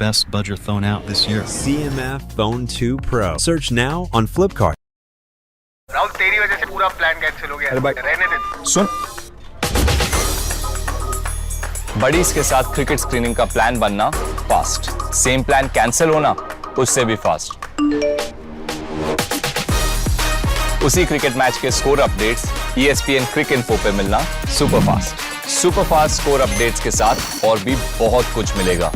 best budget phone out this year. CMF Phone 2 Pro. Search now on Flipkart. Rahul तेरी वजह से पूरा plan cancel हो गया। रहने दे। सुन, बडीज के साथ क्रिकेट स्क्रीनिंग का प्लान बनना फास्ट, सेम प्लान कैंसिल होना उससे भी फास्ट। उसी क्रिकेट मैच के स्कोर अपडेट्स ESPN क्रिक इन्फो पे मिलना super fast. Super fast score updates के साथ और भी बहुत कुछ मिलेगा।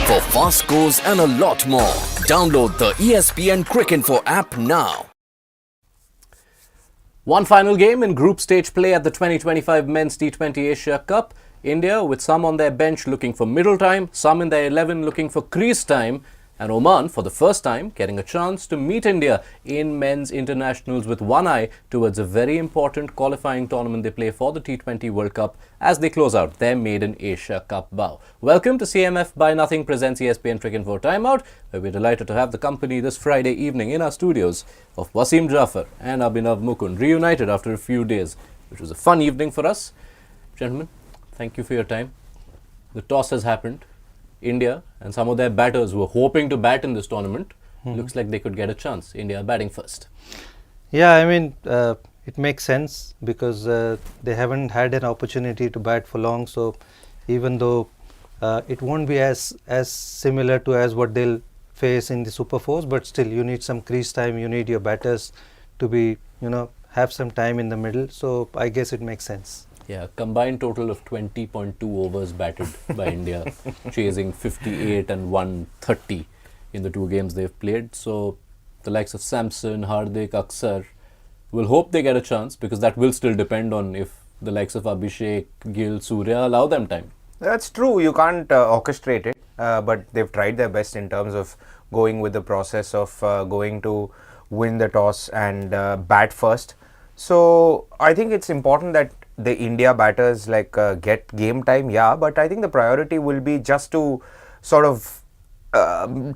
For fast scores and a lot more, download the ESPN Crick Info app now. One final game in group stage play at the 2025 Men's T20 Asia Cup. India with some on their bench looking for middle time, some in their 11 looking for crease time, and Oman for the first time getting a chance to meet India in men's internationals with one eye towards a very important qualifying tournament they play for the T20 World Cup as they close out their maiden Asia Cup bow. Welcome to CMF by Nothing presents ESPN Crick Info Timeout, where we're delighted to have the company this Friday evening in our studios of Wasim, Jaffer and Abhinav, Mukund, reunited after a few days, which was a fun evening for us. Gentlemen, thank you for your time. The toss has happened. India and some of their batters were hoping to bat in this tournament. Looks like they could get a chance. India batting first. Yeah, I mean, it makes sense because they haven't had an opportunity to bat for long. So even though it won't be as similar to as what they'll face in the Super Fours, but still you need some crease time. You need your batters to be, have some time in the middle. So I guess it makes sense. Yeah, combined total of 20.2 overs batted by India, chasing 58 and 130 in the two games they've played. So the likes of Samson, Hardik, Aksar will hope they get a chance, because that will still depend on if the likes of Abhishek, Gill, Surya allow them time. That's true. You can't orchestrate it, but they've tried their best in terms of going with the process of going to win the toss and bat first. So I think it's important that the India batters get game time, but I think the priority will be just to sort of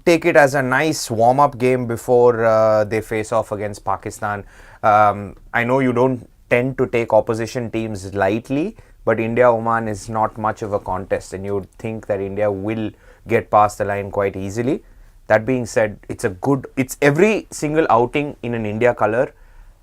take it as a nice warm-up game before they face off against Pakistan. I know you don't tend to take opposition teams lightly, but India-Oman is not much of a contest, and you would think that India will get past the line quite easily. That being said, it's every single outing in an India colour,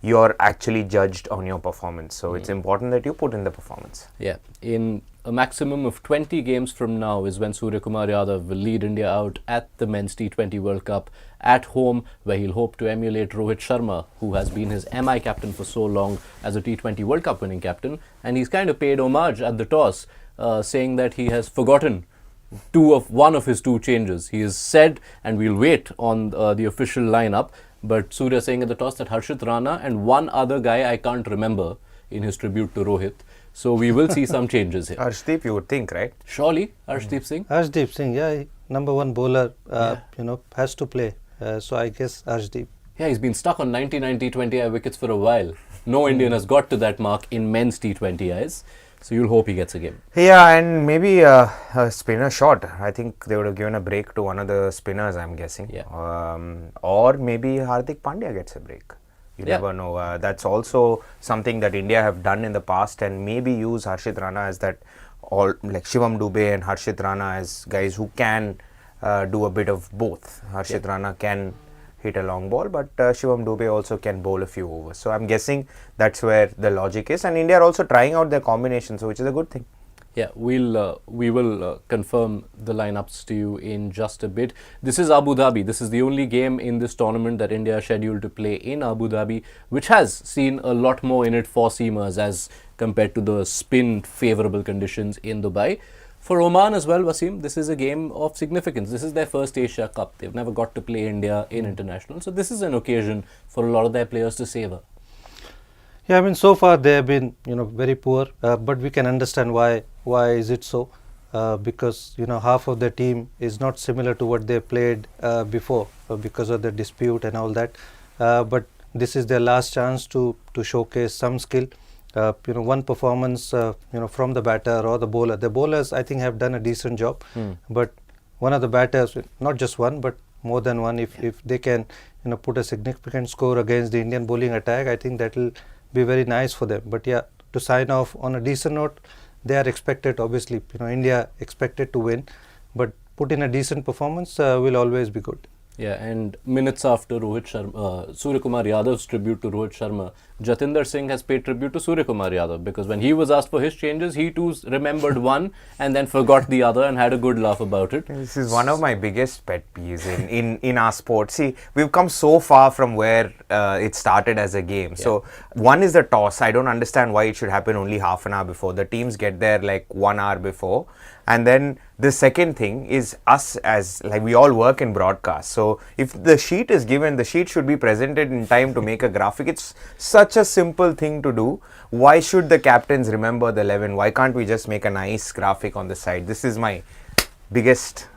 you're actually judged on your performance. So it's important that you put in the performance. Yeah, in a maximum of 20 games from now is when Surya Kumar Yadav will lead India out at the Men's T20 World Cup at home, where he'll hope to emulate Rohit Sharma, who has been his MI captain for so long as a T20 World Cup winning captain. And he's kind of paid homage at the toss, saying that he has forgotten one of his two changes. He has said, and we'll wait on the official lineup, but Surya saying at the toss that Harshit Rana and one other guy I can't remember in his tribute to Rohit. So we will see some changes here. Arshdeep, you would think, right? Surely, Arshdeep Singh. Arshdeep Singh, yeah, number one bowler, has to play. So I guess Arshdeep. Yeah, he's been stuck on 90 T20I wickets for a while. No Indian has got to that mark in men's T20Is. So you'll hope he gets a game. Yeah, and maybe a spinner shot. I think they would have given a break to one of the spinners, I'm guessing. Yeah. Or maybe Hardik Pandya gets a break. You never know. That's also something that India have done in the past, and maybe use Harshit Rana as that, like Shivam Dubey and Harshit Rana as guys who can do a bit of both. Harshit Rana can hit a long ball, but Shivam Dubey also can bowl a few overs. So I'm guessing that's where the logic is, and India are also trying out their combinations, which is a good thing. Yeah, we will confirm the lineups to you in just a bit. This is Abu Dhabi. This is the only game in this tournament that India are scheduled to play in Abu Dhabi, which has seen a lot more in it for seamers as compared to the spin favourable conditions in Dubai. For Oman as well, Wasim, this is a game of significance. This is their first Asia Cup. They've never got to play India in international. So this is an occasion for a lot of their players to savour. Yeah, I mean, so far they have been, very poor, but we can understand why is it so, because, half of the team is not similar to what they played before because of the dispute and all that. But this is their last chance to showcase some skill. One performance, from the batter or the bowler. The bowlers, I think, have done a decent job, but one of the batters, not just one, but more than one, if they can, put a significant score against the Indian bowling attack, I think that will be very nice for them. But yeah, to sign off on a decent note, they are expected, obviously, India expected to win, but put in a decent performance, will always be good. Yeah, and minutes after Surya Kumar Yadav's tribute to Rohit Sharma, Jatinder Singh has paid tribute to Surya Kumar Yadav, because when he was asked for his changes, he too remembered one and then forgot the other and had a good laugh about it. This is one of my biggest pet peeves in our sport. See, we've come so far from where it started as a game. So, one is the toss. I don't understand why it should happen only half an hour before. The teams get there like 1 hour before. And then the second thing is us, as like we all work in broadcast. So if the sheet is given, the sheet should be presented in time to make a graphic. It's such a simple thing to do. Why should the captains remember the 11? Why can't we just make a nice graphic on the side? This is my biggest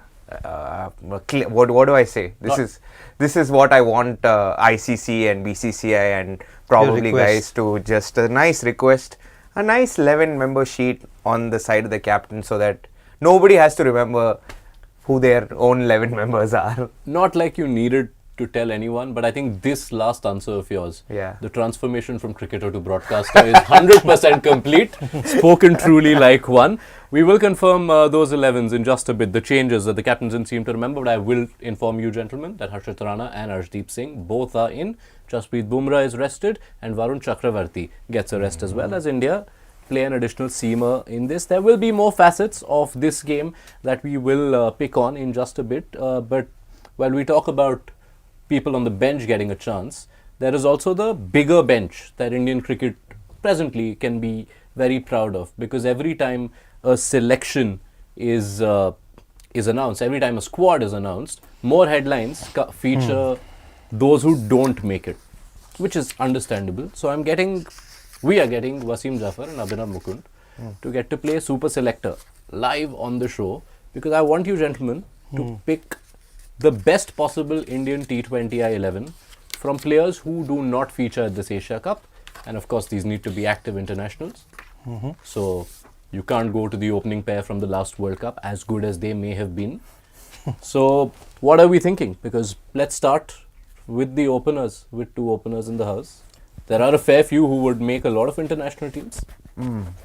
what do I say? This is what I want ICC and BCCI and probably guys to just a nice request, a nice 11-member sheet on the side of the captain, so that nobody has to remember who their own 11 members are. Not like you needed to tell anyone, but I think this last answer of yours, the transformation from cricketer to broadcaster is 100% complete. Spoken truly like one. We will confirm those 11s in just a bit, the changes that the captains didn't seem to remember, but I will inform you gentlemen that Harshit Rana and Arshdeep Singh both are in. Jasprit Bumrah is rested and Varun Chakravarti gets a rest as well, as India play an additional seamer in this. There will be more facets of this game that we will pick on in just a bit, but while we talk about people on the bench getting a chance, there is also the bigger bench that Indian cricket presently can be very proud of, because every time a selection is announced, every time a squad is announced, more headlines feature those who don't make it, which is understandable. So we are getting Wasim, Jaffer and Abhinav Mukund to get to play Super Selector live on the show, because I want you gentlemen to pick the best possible Indian T20I 11 from players who do not feature at this Asia Cup, and of course these need to be active internationals. So you can't go to the opening pair from the last World Cup, as good as they may have been. So what are we thinking? Because let's start with the openers, with two openers in the house. There are a fair few who would make a lot of international teams.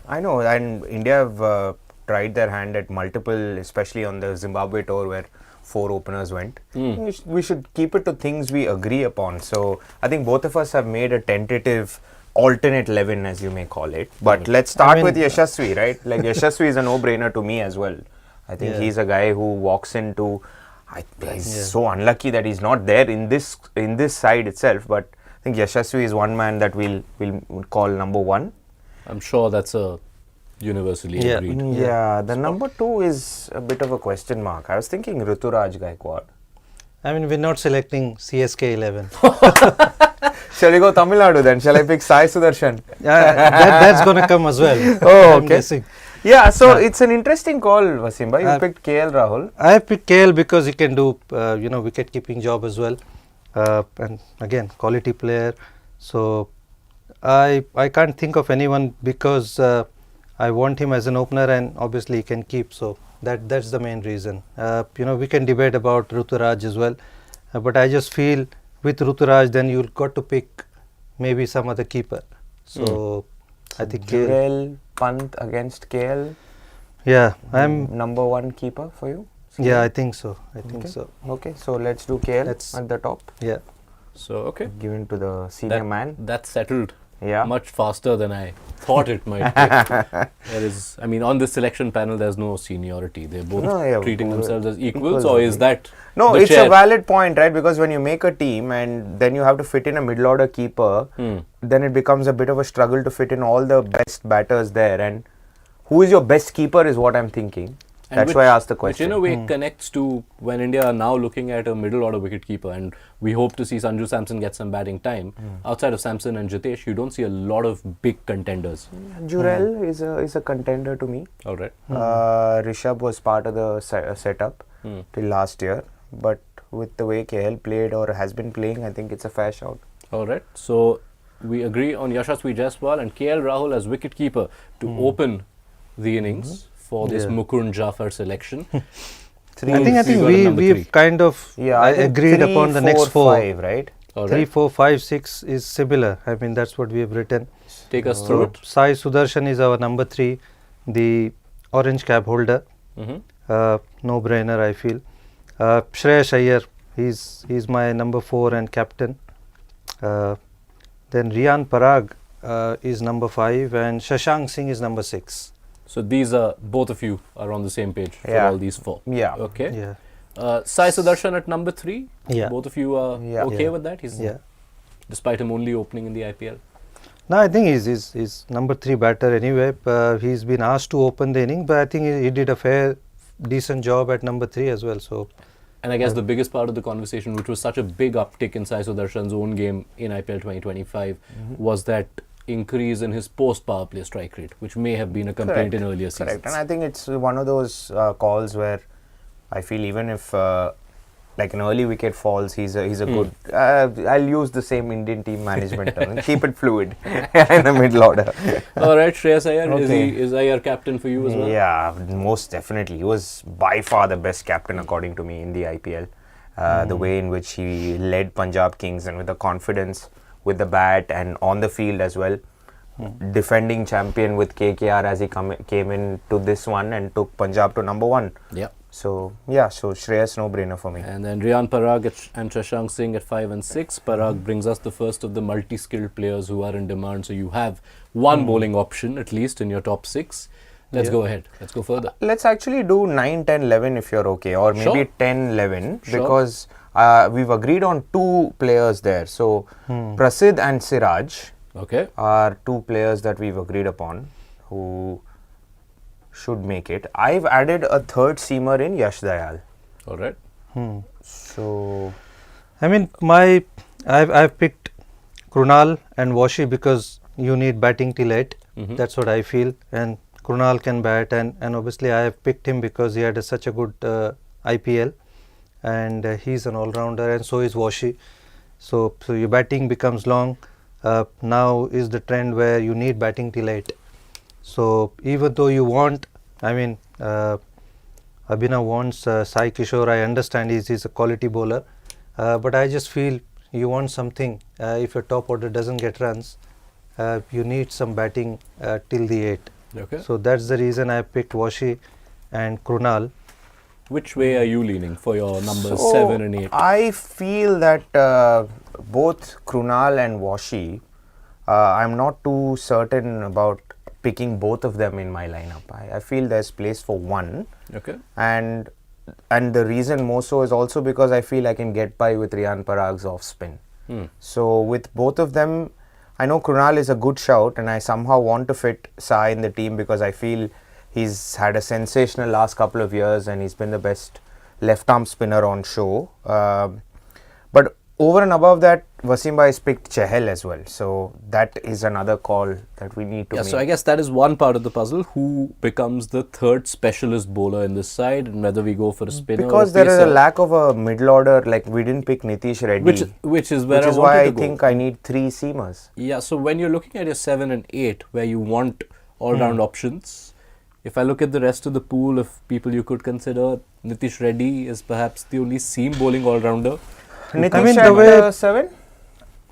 I know, and India have tried their hand at multiple, especially on the Zimbabwe tour where 4 openers went. We should keep it to things we agree upon. So I think both of us have made a tentative alternate 11, as you may call it. But let's start with Yashasvi, right? Like Yashasvi is a no-brainer to me as well. I think he's a guy who walks into. He's so unlucky that he's not there in this side itself. But I think Yashasvi is one man that we'll call number 1. I'm sure that's a universally agreed. Yeah, the number 2 is a bit of a question mark. I was thinking Ruturaj Gaikwad. I mean, we're not selecting CSK 11. Shall we go Tamil Nadu then? Shall I pick Sai Sudarshan? That's going to come as well. Oh, okay. Yeah, so it's an interesting call, Wasim. You picked KL Rahul. I picked KL because he can do, wicket keeping job as well. And again, quality player. So I can't think of anyone, because I want him as an opener, and obviously he can keep. So that's the main reason. We can debate about Ruturaj as well, but I just feel with Ruturaj, then you've got to pick maybe some other keeper. So I think KL Pant against KL. Yeah, I'm number 1 keeper for you. Yeah, I think so. Okay, so let's do KL at the top. Yeah. So okay, given to the senior man. That settled. Yeah. Much faster than I thought it might take. On this selection panel, there's no seniority. They're both treating themselves as equals, or is that? No, it's a valid point, right? Because when you make a team and then you have to fit in a middle order keeper, then it becomes a bit of a struggle to fit in all the best batters there. And who is your best keeper is what I'm thinking. That's why I asked the question. Which in a way connects to when India are now looking at a middle order wicket keeper, and we hope to see Sanju Samson get some batting time. Outside of Samson and Jitesh, you don't see a lot of big contenders. Jurel is a contender to me. All right. Rishabh was part of the setup till last year, but with the way KL played or has been playing, I think it's a fair shout. All right. So we agree on Yashasvi Jaiswal and KL Rahul as wicket keeper to open the innings for this Mukund Jaffer selection. I think we've kind of agreed upon the next 4. 5, right? 3, 4, 5, 6 is similar. I mean, that's what we have written. Take us through it. Sai Sudarshan is our number 3, the orange cap holder. no-brainer I feel. Shreyas Iyer, he's my number 4 and captain. Then Riyan Parag is number 5 and Shashank Singh is number 6. So these are, both of you are on the same page for Yeah. all these 4. Yeah. Okay. Yeah. Sai Sudarshan at number 3. Yeah. Both of you are Yeah. okay Yeah. with that? He's, Yeah. despite him only opening in the IPL. No, I think he's number 3 batter anyway. He's been asked to open the inning, but I think he did a decent job at number 3 as well. So, And I guess the biggest part of the conversation, which was such a big uptick in Sai Sudarshan's own game in IPL 2025, was that increase in his post-power play strike rate, which may have been a complaint in earlier seasons. Correct. And I think it's one of those calls where I feel even if like an early wicket falls, he's a good. I'll use the same Indian team management term. Keep it fluid in the middle order. All right, Shreyas Iyer, Okay. is Iyer captain for you as well? Yeah, most definitely. He was by far the best captain according to me in the IPL. The way in which he led Punjab Kings and with the confidence with the bat and on the field as well. Defending champion with KKR as he came into this one and took Punjab to number 1. Yeah. So Shreyas no-brainer for me. And then Riyan Parag and Shashank Singh at 5 and 6. Parag brings us the first of the multi-skilled players who are in demand. So you have one bowling option at least in your top 6. Let's go ahead. Let's go further. Let's actually do 9, 10, 11 if you're okay, or maybe Sure. 10, 11 Sure. because we've agreed on 2 players there. So Prasidh and Siraj Okay. are 2 players that we've agreed upon who should make it. I've added a third seamer in Yash Dayal. All right. So I mean, I've picked Krunal and Washi because you need batting till 8. That's what I feel. And Krunal can bat, and obviously I have picked him because he had such a good IPL, and he's an all-rounder, and so is Washi. So your batting becomes long. Now is the trend where you need batting till 8. So even though you want, I mean, Abhinav wants Sai Kishore, I understand he's a quality bowler, but I just feel you want something. If your top order doesn't get runs, you need some batting till the 8. Okay. So that's the reason I picked Washi and Krunal. Which way are you leaning for your numbers So, 7 and 8? I feel that both Krunal and Washi, I'm not too certain about picking both of them in my lineup. I feel there's place for one, Okay. and the reason more so is also because I feel I can get by with Riyan Parag's off spin. So with both of them, I know Krunal is a good shout, and I somehow want to fit Sai in the team because I feel he's had a sensational last couple of years and he's been the best left arm spinner on show. But over and above that, Wasim has picked Chahal as well. So that is another call that we need to Yeah, make. so I guess that is one part of the puzzle. Who becomes the third specialist bowler in this side, and whether we go for a spinner because or there is a pacer, lack of a middle order, like we didn't pick Nitish Reddy. which is where which I is wanted why to I go. think I need 3 seamers. Yeah, so when you're looking at your 7 and 8, where you want all-round options, if I look at the rest of the pool of people you could consider, Nitish Reddy is perhaps the only seam bowling all-rounder. Nitish mean, at the way- 7?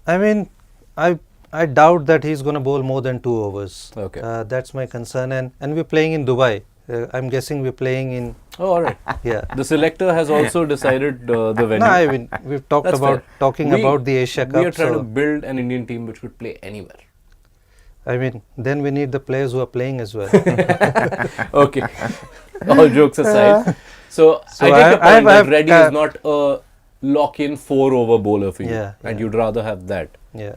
I mean, I doubt that he's going to bowl more than 2 overs. Okay. That's my concern. And we're playing in Dubai. I'm guessing we're playing in, Oh, all right. yeah. The selector has also decided the venue. No, I mean, we've talked That's about fair. talking We- about the Asia Cup. We are trying to so, build an Indian team which could play anywhere. I mean, then we need the players who are playing as well. Okay. All jokes aside. So I So take the point I've- that I've, Reddy is not a lock-in 4-over bowler for you. Yeah, And yeah. you'd rather have that. Yeah.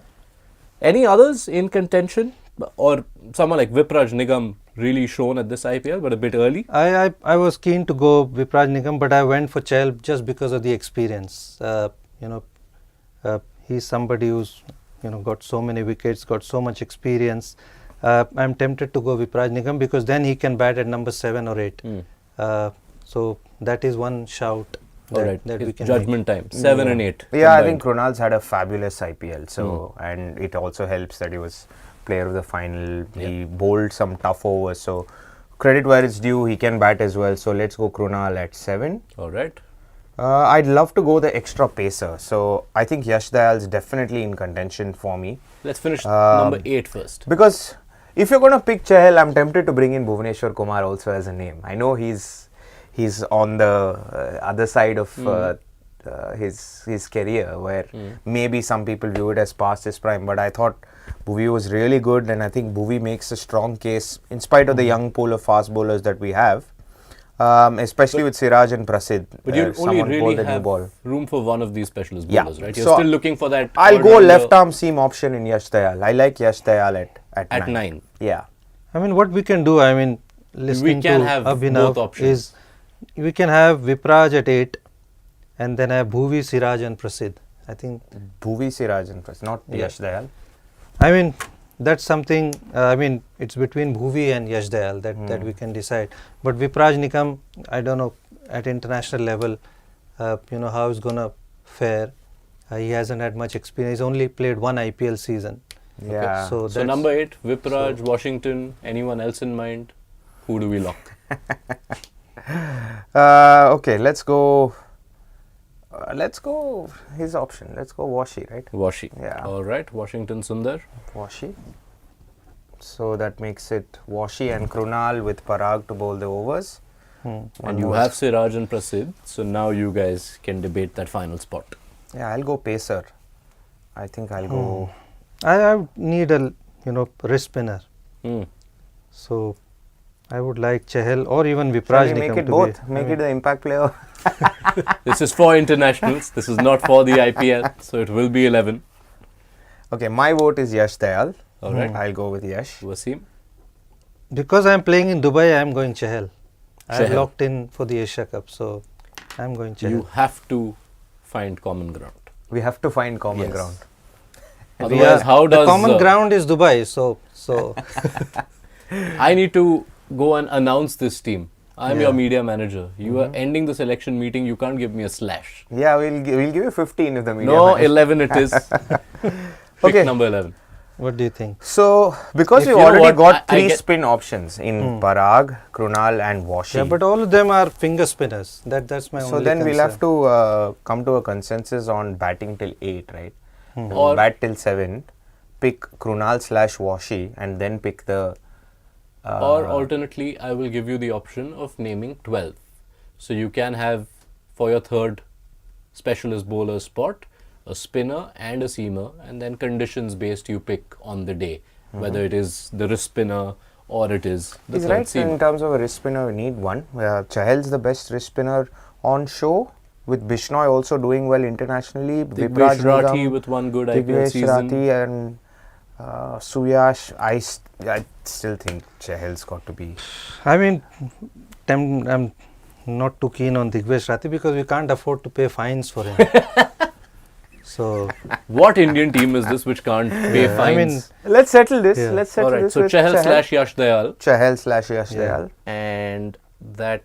Any others in contention? Or someone like Vipraj Nigam really shown at this IPL, but a bit early? I was keen to go Vipraj Nigam, but I went for Chahal just because of the experience. He's somebody who's got so many wickets, got so much experience. I'm tempted to go Vipraj Nigam because then he can bat at number 7 or 8. So that is one shout. All right. That we It's can judgment time. 7 and 8. Yeah, I combined. think Krunal's had a fabulous IPL. So, and it also helps that he was player of the final. He bowled some tough overs. So, credit where it's due. He can bat as well. So, let's go Krunal at 7. All right. I'd love to go the extra pacer. So, I think Yash Dayal's definitely in contention for me. Let's finish number 8 first. Because if you're going to pick Chahal, I'm tempted to bring in Bhuvneshwar Kumar also as a name. I know he's he's on the other side of his career, where maybe some people view it as past his prime. But I thought Bhuvi was really good, and I think Bhuvi makes a strong case in spite of the young pool of fast bowlers that we have, especially with Siraj and Prasidh. But you only someone really bowled a new have ball. room for one of these specialist Yeah. bowlers, right? You're So still looking for that. I'll go all-rounder left arm seam option in Yash Dayal. I like Yash Dayal at 9. Yeah. I mean, what we can do, I mean, listening can to have both Abhinav options. is we can have Vipraj at 8 and then have Bhuvi, Siraj and Prasidh. I think, Bhuvi, Siraj and Prasidh, not Yash Dayal. I mean, that's something, I mean, it's between Bhuvi and Yash Dayal that we can decide. But Vipraj Nikam, I don't know, at international level, you know, how he's going to fare. He hasn't had much experience. He's only played one IPL season. Yeah. So, So that's, number 8, Vipraj, Washington. Anyone else in mind? Who do we lock? Okay, let's go. His option. Let's go Washi, right? Washi. Yeah. All right. Washington Sundar. Washi. So that makes it Washi and Krunal with Parag to bowl the overs. And you have Siraj and Prasidh. So now you guys can debate that final spot. Yeah, I'll go pacer. I think I'll go. I need a, you know, wrist spinner. Hmm. So I would like Chahal or even Vipraj Shall we Nikam make it to both? be. Make it the impact player. This is for internationals. This is not for the IPL. So it will be 11. Okay, my vote is Yash Dayal. All right. I'll go with Yash. Wasim. Because I'm playing in Dubai, I'm going Chahal. I'm Chahal. locked in for the Asia Cup, so I'm going Chahal. You have to find common ground. We have to find common Yes. ground. Otherwise, how does the common ground is Dubai? So I need to go and announce this team. I'm Yeah. your media manager. You are ending the selection meeting. You can't give me a slash. Yeah, we'll give you 15 if the media. No, manager- 11 it is. Pick Okay. number 11. what do you think? So, because If we've you know already what, got I three get- spin options in Parag, Krunal, and Washi. Yeah, but all of them are finger spinners. That's my so only then concern. we'll have to come to a consensus on batting till 8, right? And Or- bat till 7, pick Krunal/Washi, and then pick the. Or alternately, I will give you the option of naming 12. So you can have for your third specialist bowler spot a spinner and a seamer, and then conditions based you pick on the day, whether it is the wrist spinner or it is the He's third right. seamer. In terms of a wrist spinner, we need one. Chahal's the best wrist spinner on show, with Bishnoi also doing well internationally. Digvish Vipraj Rathi Nigam, with one good IPL Digvish season. Rathi and Suyash. I still think Chahal's got to be. I mean, I'm not too keen on Digvish Rathi because we can't afford to pay fines for him. So What Indian team is this which can't pay fines? I mean, Let's settle this. Yeah. Let's settle Alright, this so with Chahal/Yash Dayal, Chahal/Yash Dayal. and that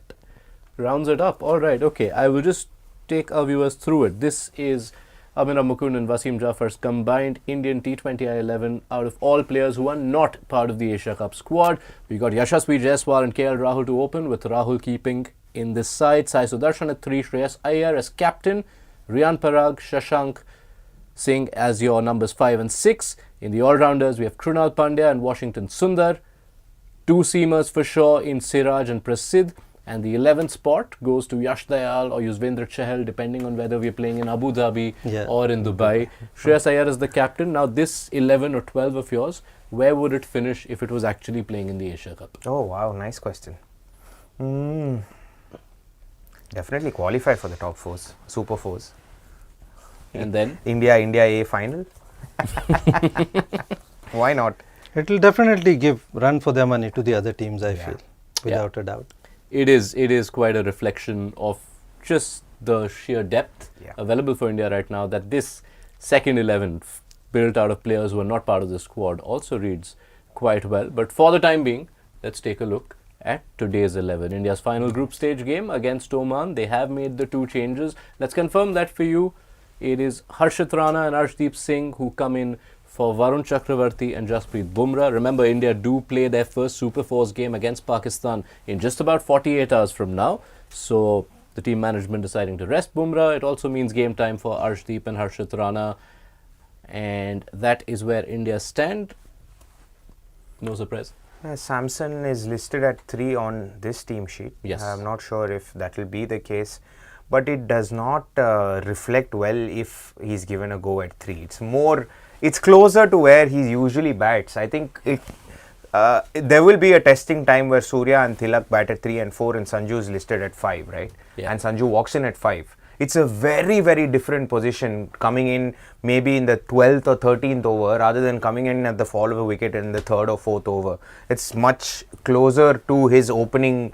rounds it up. Alright, okay. I will just take our viewers through it. This is Abhinav, Mukund and Wasim Jaffer's combined Indian T20 I11 out of all players who are not part of the Asia Cup squad. We got Yashasvi Jaiswal and KL Rahul to open, with Rahul keeping in this side. Sai Sudarshan at 3, Shreyas Iyer as captain, Riyan Parag, Shashank Singh as your numbers 5 and 6. In the all-rounders, we have Krunal Pandya and Washington Sundar. 2 seamers for sure in Siraj and Prasidh. And the 11th spot goes to Yash Dayal or Yuzvendra Chahal, depending on whether we're playing in Abu Dhabi or in Dubai. Shreyas Iyer is the captain. Now, this 11 or 12 of yours, where would it finish if it was actually playing in the Asia Cup? Oh wow, nice question. Definitely qualify for the top 4s, Super 4s. And then, India A final. Why not? it will definitely give run for their money to the other teams, I feel, without a doubt. it is quite a reflection of just the sheer depth available for India right now, that this second 11 built out of players who are not part of the squad also reads quite well. But for the time being, let's take a look at today's 11. India's final group stage game against Oman. They have made the 2 changes. Let's confirm that for you. It is Harshit Rana and Arshdeep Singh who come in for Varun Chakravarti and Jasprit Bumrah. Remember, India do play their first Super Force game against Pakistan in just about 48 hours from now. So the team management deciding to rest Bumrah. It also means game time for Arshdeep and Harshit Rana. And that is where India stand. No surprise. Samson is listed at 3 on this team sheet. Yes. I'm not sure if that will be the case, but it does not reflect well if he's given a go at 3. It's closer to where he usually bats. I think there will be a testing time where Surya and Tilak bat at 3 and 4 and Sanju is listed at 5, right? Yeah. And Sanju walks in at 5. It's a very, very different position coming in maybe in the 12th or 13th over rather than coming in at the fall of a wicket in the 3rd or 4th over. It's much closer to his opening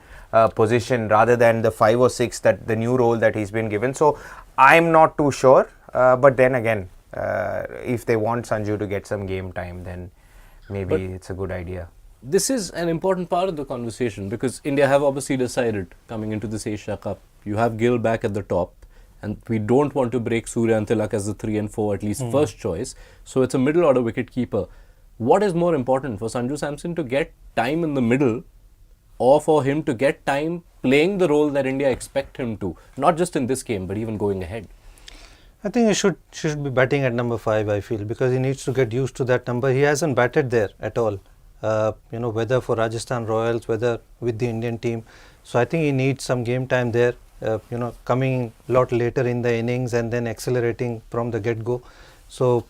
position rather than the 5 or 6 that the new role that he's been given. So I'm not too sure. But then again, if they want Sanju to get some game time, then maybe it's a good idea. This is an important part of the conversation because India have obviously decided coming into this Asia Cup, you have Gill back at the top. And we don't want to break Surya and Tilak as the 3 and 4, at least first choice. So it's a middle order wicket keeper. What is more important for Sanju Samson to get time in the middle or for him to get time playing the role that India expect him to? Not just in this game, but even going ahead. I think he should be batting at number 5, I feel, because he needs to get used to that number. He hasn't batted there at all, whether for Rajasthan Royals, whether with the Indian team. So I think he needs some game time there. Coming a lot later in the innings and then accelerating from the get-go. So,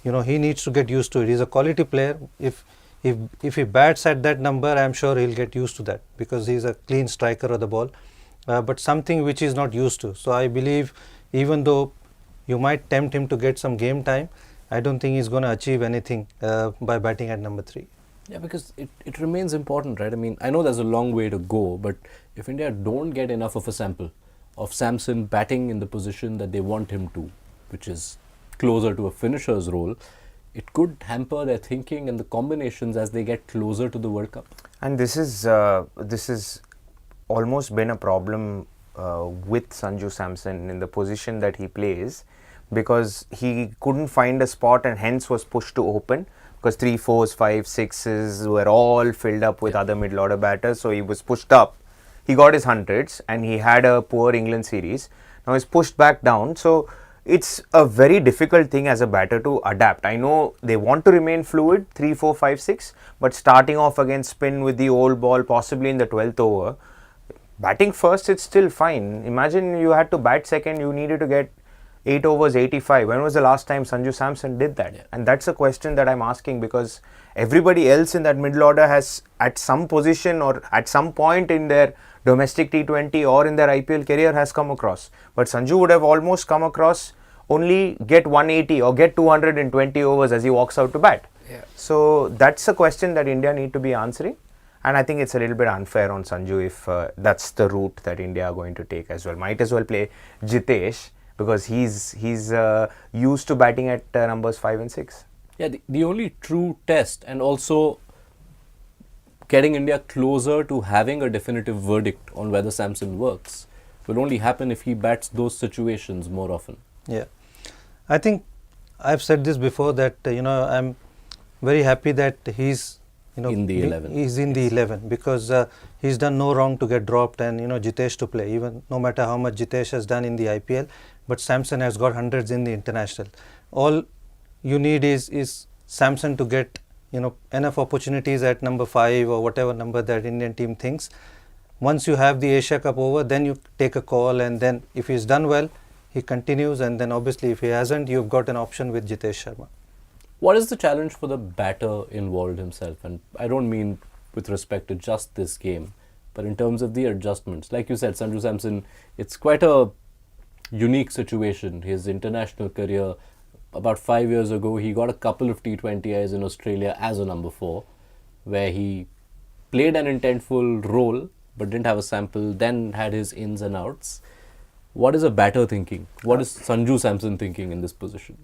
he needs to get used to it. He's a quality player. If he bats at that number, I'm sure he'll get used to that because he's a clean striker of the ball. But something which he's not used to. So I believe even though you might tempt him to get some game time, I don't think he's going to achieve anything by batting at number 3. Yeah, because it remains important, right? I mean, I know there's a long way to go, but if India don't get enough of a sample of Samson batting in the position that they want him to, which is closer to a finisher's role, it could hamper their thinking and the combinations as they get closer to the World Cup. And this is almost been a problem with Sanju Samson in the position that he plays because he couldn't find a spot and hence was pushed to open. Because 3, 4s, 5, 6s were all filled up with other middle order batters. So he was pushed up. He got his hundreds and he had a poor England series. Now he's pushed back down. So it's a very difficult thing as a batter to adapt. I know they want to remain fluid, 3, 4, 5, 6. But starting off against spin with the old ball, possibly in the 12th over, batting first, it's still fine. Imagine you had to bat second, you needed to get 8 overs, 85. When was the last time Sanju Samson did that? Yeah. And that's a question that I'm asking because everybody else in that middle order has at some position or at some point in their domestic T20 or in their IPL career has come across. But Sanju would have almost come across only get 180 or get 220 overs as he walks out to bat. Yeah. So that's a question that India need to be answering. And I think it's a little bit unfair on Sanju if that's the route that India are going to take as well. Might as well play Jitesh because he's used to batting at numbers 5 and 6. Yeah, the only true test and also getting India closer to having a definitive verdict on whether Samson works will only happen if he bats those situations more often. Yeah, I think I've said this before that I'm very happy that he's in the 11. He's in the 11 because he's done no wrong to get dropped and Jitesh to play. Even no matter how much Jitesh has done in the IPL, but Samson has got hundreds in the international. All you need is Samson to get enough opportunities at number 5 or whatever number that Indian team thinks. Once you have the Asia Cup over, then you take a call, and then if he's done well, he continues, and then obviously if he hasn't, you've got an option with Jitesh Sharma. What is the challenge for the batter involved himself? And I don't mean with respect to just this game, but in terms of the adjustments. Like you said, Sanju Samson, it's quite a unique situation. His international career, about 5 years ago, he got a couple of T20Is in Australia as a number 4, where he played an intentful role, but didn't have a sample, then had his ins and outs. What is a batter thinking? What is Sanju Samson thinking in this position?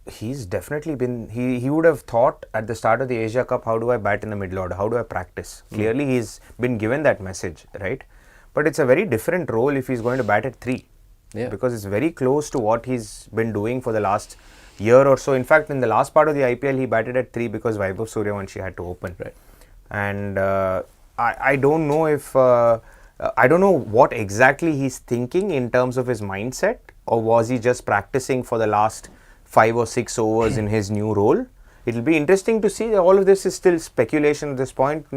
He's definitely been, he would have thought at the start of the Asia Cup, how do I bat in the middle order? How do I practice? Clearly he's been given that message, right? But it's a very different role if he's going to bat at 3. Yeah. Because it's very close to what he's been doing for the last year or so. In fact, in the last part of the IPL, he batted at 3 because Vaibhav Suryavanshi had to open. Right. And I don't know if, I don't know what exactly he's thinking in terms of his mindset, or was he just practicing for the last 5 or 6 overs in his new role? it'll be interesting to see. All of this is still speculation at this point.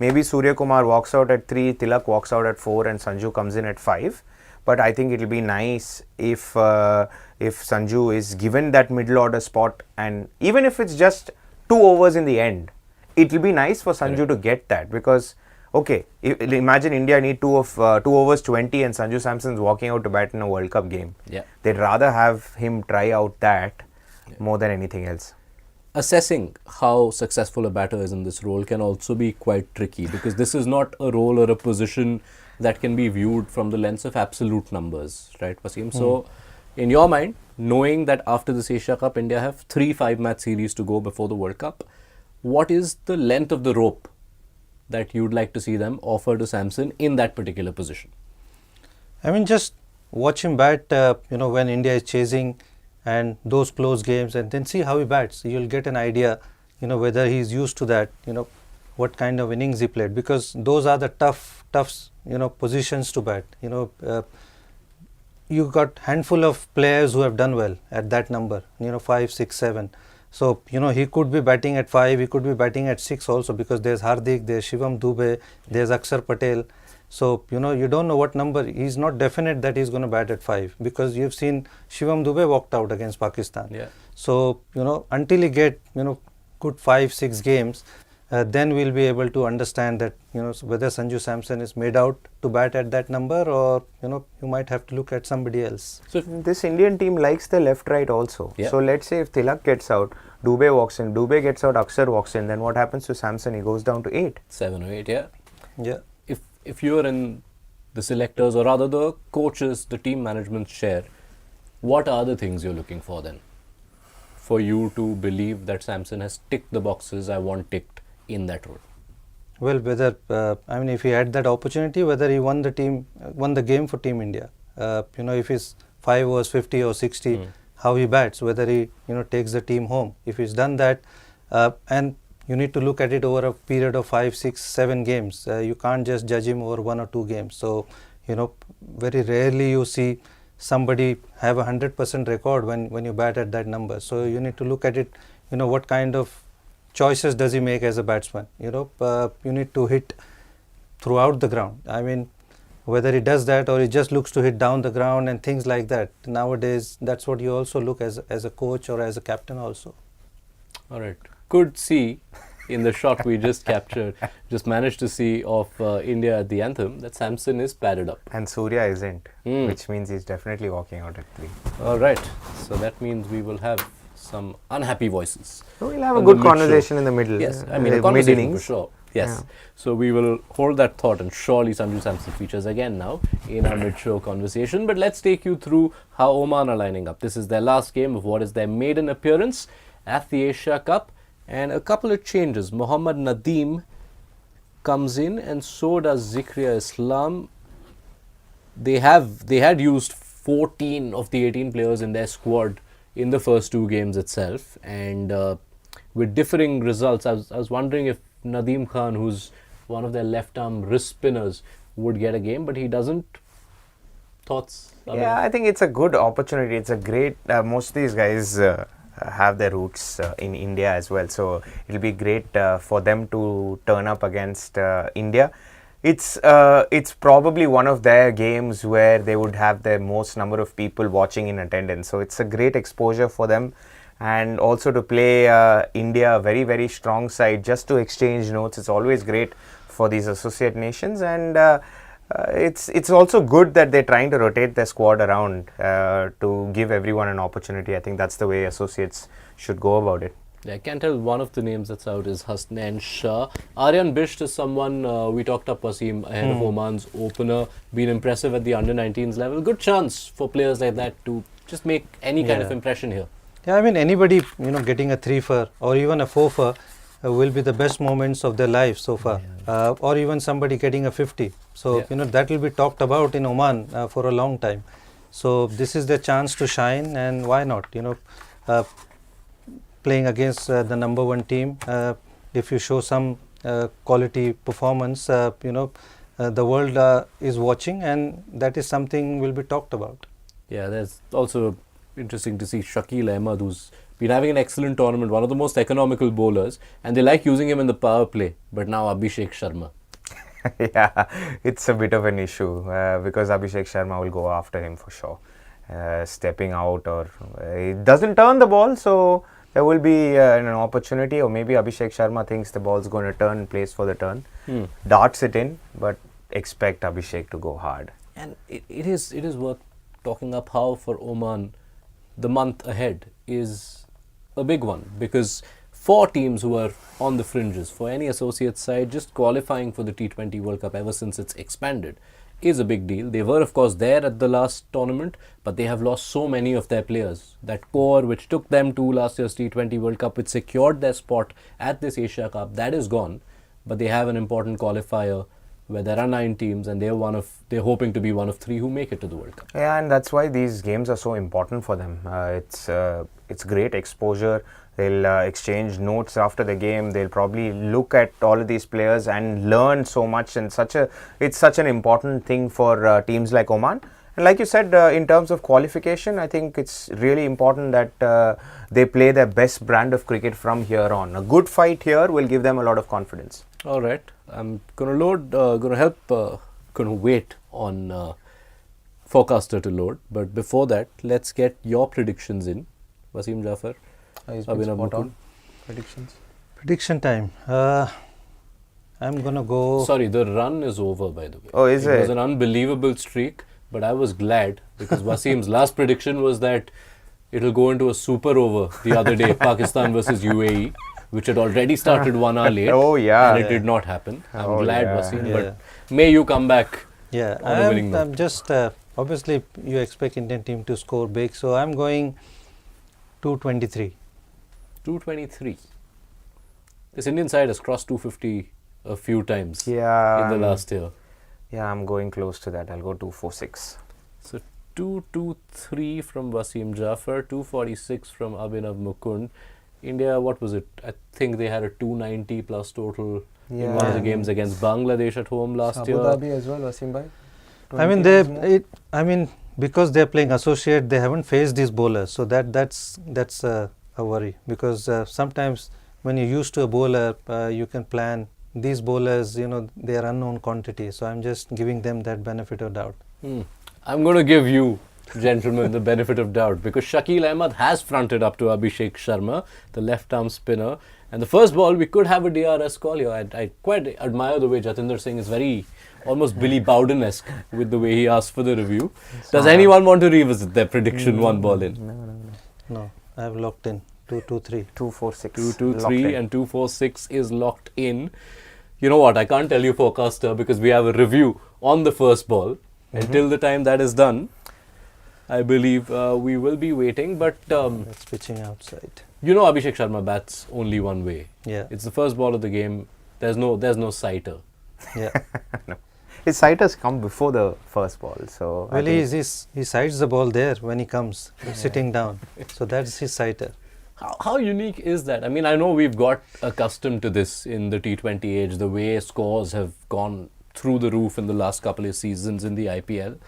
Maybe Surya Kumar walks out at 3, Tilak walks out at 4, and Sanju comes in at 5. But I think it'll be nice if Sanju is given that middle order spot, and even if it's just 2 overs in the end, it'll be nice for Sanju to get that, because okay, imagine India need 2 overs 20 and Sanju Samson's walking out to bat in a World Cup game. Yeah. They'd rather have him try out that more than anything else. Assessing how successful a batter is in this role can also be quite tricky, because this is not a role or a position that can be viewed from the lens of absolute numbers, right, Wasim? So, in your mind, knowing that after this Asia Cup, India have 3 5-match series to go before the World Cup, what is the length of the rope that you'd like to see them offer to Samson in that particular position? I mean, just watch him bat, when India is chasing and those close games, and then see how he bats. You'll get an idea, whether he's used to that, what kind of innings he played, because those are the tough, positions to bat. You got handful of players who have done well at that number, 5, 6, 7. So, he could be batting at 5, he could be batting at 6 also, because there's Hardik, there's Shivam Dube, there's Akshar Patel. So, you don't know what number. He's not definite that he's going to bat at 5, because you've seen Shivam Dube walked out against Pakistan. Yeah. So, until he get, good 5, 6 games, then we'll be able to understand that, whether Sanju Samson is made out to bat at that number, or, you might have to look at somebody else. So this Indian team likes the left-right also. Yeah. So let's say if Tilak gets out, Dube walks in, Dube gets out, Akshar walks in, then what happens to Samson? He goes down to 8. 7 or 8, yeah. Yeah. If you are in the selectors, or rather the coaches, the team management share, what are the things you're looking for then, for you to believe that Samson has ticked the boxes I want ticked in that role? Well, whether, if he had that opportunity, whether he won the game for Team India. If he's 5 overs, 50 or 60, how he bats, whether he, takes the team home. If he's done that, and you need to look at it over a period of 5, 6, 7 games. You can't just judge him over 1 or 2 games. So, very rarely you see somebody have a 100% record when you bat at that number. So, you need to look at it, what kind of choices does he make as a batsman. You need to hit throughout the ground. I mean, whether he does that or he just looks to hit down the ground and things like that. Nowadays, that's what you also look as a coach or as a captain also. All right. Could see in the shot we just captured, just managed to see of India at the anthem, that Samson is padded up. And Surya isn't, which means he's definitely walking out at 3. All right. So that means we will have some unhappy voices. So we'll have a on good the conversation in the middle. Yes, I mean, a conversation for mid-innings. sure. Yes. Yeah. So we will hold that thought, and surely Sanju Samson features again now in our mid-show conversation. But let's take you through how Oman are lining up. This is their last game of what is their maiden appearance at the Asia Cup. And a couple of changes. Mohammad Nadeem comes in, and so does Zikria Islam. They had used 14 of the 18 players in their squad in the first 2 games itself, and with differing results. I was wondering if Nadeem Khan, who's one of their left-arm wrist spinners, would get a game, but he doesn't. Thoughts? Yeah, I think it's a good opportunity. It's a great. Most of these guys have their roots in India as well, so it'll be great for them to turn up against India. It's probably one of their games where they would have the most number of people watching in attendance, so it's a great exposure for them, and also to play India, a very, very strong side, just to exchange notes. It's always great for these associate nations, and it's also good that they're trying to rotate their squad around to give everyone an opportunity. I think that's the way associates should go about it. Yeah, I can tell one of the names that's out is Hasnain Shah. Aryan Bisht is someone we talked up, Wasim, ahead of Oman's opener, been impressive at the under-19s level. Good chance for players like that to just make any kind of impression here. Yeah, I mean, anybody, getting a 3-for or even a 4-for will be the best moments of their life so far. Or even somebody getting a 50. So, that will be talked about in Oman for a long time. So, this is the chance to shine, and why not, playing against the number 1 team. If you show some quality performance, the world is watching, and that is something will be talked about. Yeah, there's also interesting to see Shakil Ahmed, who's been having an excellent tournament, one of the most economical bowlers, and they like using him in the power play. But now Abhishek Sharma. Yeah, it's a bit of an issue because Abhishek Sharma will go after him for sure. Stepping out, or it doesn't turn the ball, so there will be an opportunity, or maybe Abhishek Sharma thinks the ball's going to turn, plays for the turn, darts it in, but expect Abhishek to go hard. And it is worth talking up how for Oman the month ahead is a big one, because 4 teams who are on the fringes for any associate side, just qualifying for the T20 World Cup ever since it's expanded is a big deal. They were of course there at the last tournament, but they have lost so many of their players. That core which took them to last year's T20 World Cup, which secured their spot at this Asia Cup, that is gone. But they have an important qualifier where there are 9 teams, and they're hoping to be one of 3 who make it to the World Cup. Yeah, and that's why these games are so important for them. It's great exposure. They'll exchange notes after the game. They'll probably look at all of these players and learn so much. And it's such an important thing for teams like Oman. And like you said, in terms of qualification, I think it's really important that they play their best brand of cricket from here on. A good fight here will give them a lot of confidence. All right, I'm going to wait on Forecaster to load. But before that, let's get your predictions in. Wasim, Jaffer, Abhinav, Mukund. Predictions? Prediction time. I'm going to go... Sorry, the run is over, by the way. Oh, is it? It was an unbelievable streak, but I was glad because Wasim's last prediction was that it'll go into a super over the other day, Pakistan versus UAE, which had already started 1 hour late. Oh, yeah. And it did not happen. I'm glad, Wasim, Yeah. but may you come back Yeah, on a winning note. I'm just... obviously, you expect Indian team to score big, so I'm going 223. 223. This Indian side has crossed 250 a few times in the last year. Yeah, I'm going close to that. I'll go 246. So 223 from Wasim Jaffer, 246 from Abhinav Mukund. India, what was it? I think they had a 290 plus total in one of the games against Bangladesh at home last year. Abu Dhabi as well, Wasim bhai? I mean, because they're playing associate, they haven't faced these bowlers, so that's a worry, because sometimes when you're used to a bowler, you can plan. These bowlers, they are unknown quantity, so I'm just giving them that benefit of doubt. I'm going to give you, gentlemen, the benefit of doubt, because Shakil Ahmed has fronted up to Abhishek Sharma, the left-arm spinner, and the first ball, we could have a DRS call here. I quite admire the way Jatinder Singh is very almost Billy Bowden-esque with the way he asked for the review. Does anyone want to revisit their prediction 1 ball in? No, I've locked in 223. 246. 223 and 246 is locked in. You know what, I can't tell you Forecaster because we have a review on the first ball. Until the time that is done, I believe we will be waiting. But That's pitching outside. you know Abhishek Sharma bats only one way. Yeah. It's the first ball of the game. There's no sighter. Yeah. His sighters come before the first ball, so Well, he sights the ball there when he comes, sitting down. So that's his sighter. How unique is that? I mean, I know we've got accustomed to this in the T20 age, the way scores have gone through the roof in the last couple of seasons in the IPL.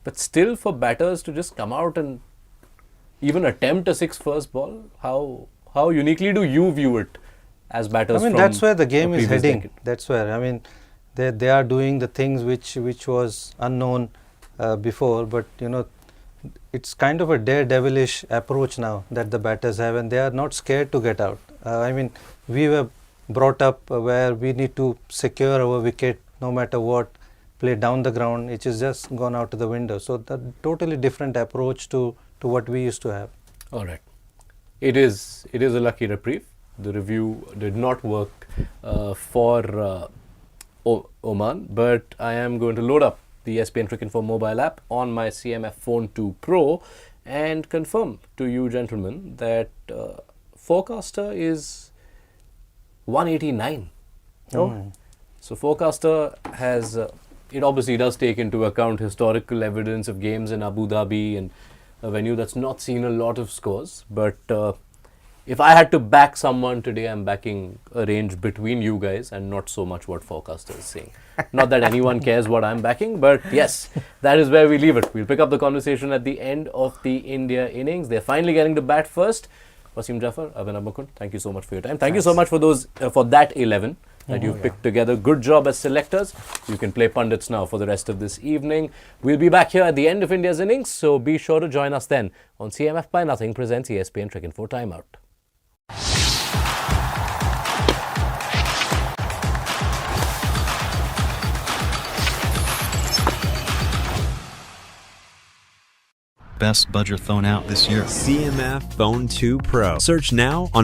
But still, for batters to just come out and even attempt a 6 first ball, how uniquely do you view it as batters? I mean, from that's where the game a is previous heading. decade? That's where, I mean, they are doing the things which was unknown before, but it's kind of a daredevilish approach now that the batters have, and they are not scared to get out. I mean, we were brought up where we need to secure our wicket no matter what, play down the ground, which is just gone out of the window. So that totally different approach to what we used to have. All right. It is a lucky reprieve. The review did not work for Oman, but I am going to load up the ESPN Cricinfo mobile app on my CMF Phone 2 Pro and confirm to you gentlemen that Forecaster is 189. So Forecaster has, it obviously does take into account historical evidence of games in Abu Dhabi and a venue that's not seen a lot of scores, but if I had to back someone today, I'm backing a range between you guys and not so much what forecaster is saying. Not that anyone cares what I'm backing, but yes, that is where we leave it. We'll pick up the conversation at the end of the India innings. They're finally getting to bat first. Wasim, Jaffer, Abhinav, Mukund, thank you so much for your time. Thank you so much for those for that 11 that you've picked together. Good job as selectors. You can play pundits now for the rest of this evening. We'll be back here at the end of India's innings, so be sure to join us then on CMF by Nothing presents ESPN Cricket for Timeout. Best budget phone out this year. CMF Phone 2 Pro. Search now on